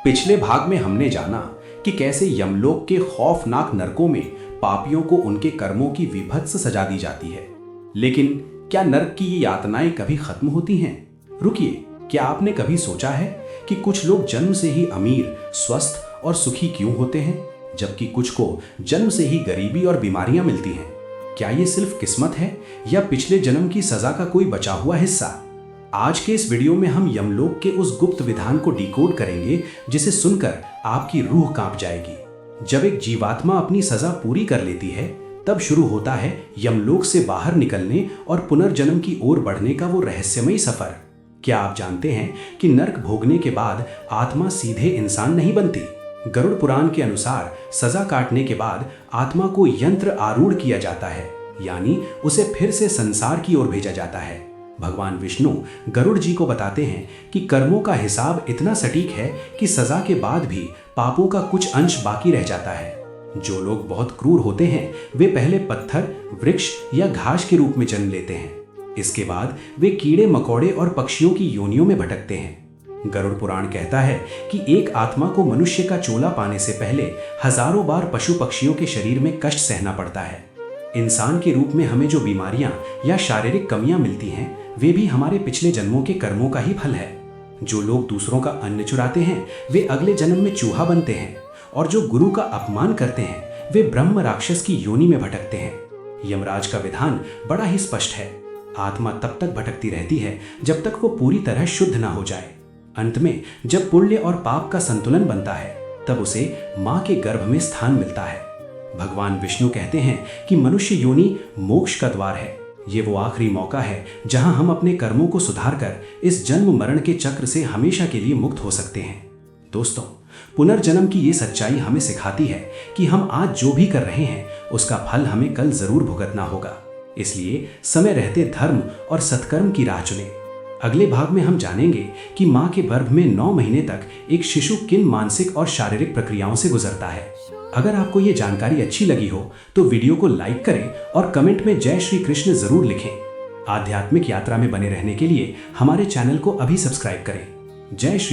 पिछले भाग में हमने जाना कि कैसे यमलोक के खौफनाक नरकों में पापियों को उनके कर्मों की विभत्स सजा दी जाती है। लेकिन क्या नरक की ये यातनाएं कभी खत्म होती हैं? रुकिए, क्या आपने कभी सोचा है कि कुछ लोग जन्म से ही अमीर, स्वस्थ और सुखी क्यों होते हैं, जबकि कुछ को जन्म से ही गरीबी और बीमारियां मिलती हैं? क्या ये सिर्फ किस्मत है या पिछले जन्म की सजा का कोई बचा हुआ हिस्सा? आज के इस वीडियो में हम यमलोक के उस गुप्त विधान को डिकोड करेंगे जिसे सुनकर आपकी रूह कांप जाएगी। जब एक जीवात्मा अपनी सजा पूरी कर लेती है, तब शुरू होता है यमलोक से बाहर निकलने और पुनर्जन्म की ओर बढ़ने का वो रहस्यमयी सफर। क्या आप जानते हैं कि नरक भोगने के बाद आत्मा सीधे इंसान नहीं बनती? गरुड़ पुराण के अनुसार सजा काटने के बाद आत्मा को यंत्र आरूढ़ किया जाता है, यानी उसे फिर से संसार की ओर भेजा जाता है। भगवान विष्णु गरुड़ जी को बताते हैं कि कर्मों का हिसाब इतना सटीक है कि सजा के बाद भी पापों का कुछ अंश बाकी रह जाता है। जो लोग बहुत क्रूर होते हैं वे पहले पत्थर, वृक्ष या घास के रूप में जन्म लेते हैं। इसके बाद वे कीड़े मकोड़े और पक्षियों की योनियों में भटकते हैं। गरुड़ पुराण कहता है कि एक आत्मा को मनुष्य का चोला पाने से पहले हजारों बार पशु पक्षियों के शरीर में कष्ट सहना पड़ता है। इंसान के रूप में हमें जो बीमारियां या शारीरिक कमियां मिलती हैं, वे भी हमारे पिछले जन्मों के कर्मों का ही फल है। जो लोग दूसरों का अन्न चुराते हैं वे अगले जन्म में चूहा बनते हैं, और जो गुरु का अपमान करते हैं वे ब्रह्म राक्षस की योनि में भटकते हैं। यमराज का विधान बड़ा ही स्पष्ट है। आत्मा तब तक भटकती रहती है जब तक वो पूरी तरह शुद्ध ना हो जाए। अंत में जब पुण्य और पाप का संतुलन बनता है, तब उसे मां के गर्भ में स्थान मिलता है। भगवान विष्णु कहते हैं कि मनुष्य योनि मोक्ष का द्वार है। ये वो आखिरी मौका है जहां हम अपने कर्मों को सुधार कर इस जन्म मरण के चक्र से हमेशा के लिए मुक्त हो सकते हैं। दोस्तों, पुनर्जन्म की ये सच्चाई हमें सिखाती है कि हम आज जो भी कर रहे हैं उसका फल हमें कल जरूर भुगतना होगा। इसलिए समय रहते धर्म और सत्कर्म की राह चुनें। अगले भाग में हम जानेंगे कि मां के गर्भ में 9 महीने तक एक शिशु किन मानसिक और शारीरिक प्रक्रियाओं से गुजरता है। अगर आपको ये जानकारी अच्छी लगी हो तो वीडियो को लाइक करें और कमेंट में जय श्री कृष्ण जरूर लिखें। आध्यात्मिक यात्रा में बने रहने के लिए हमारे चैनल को अभी सब्सक्राइब करें। जय श्री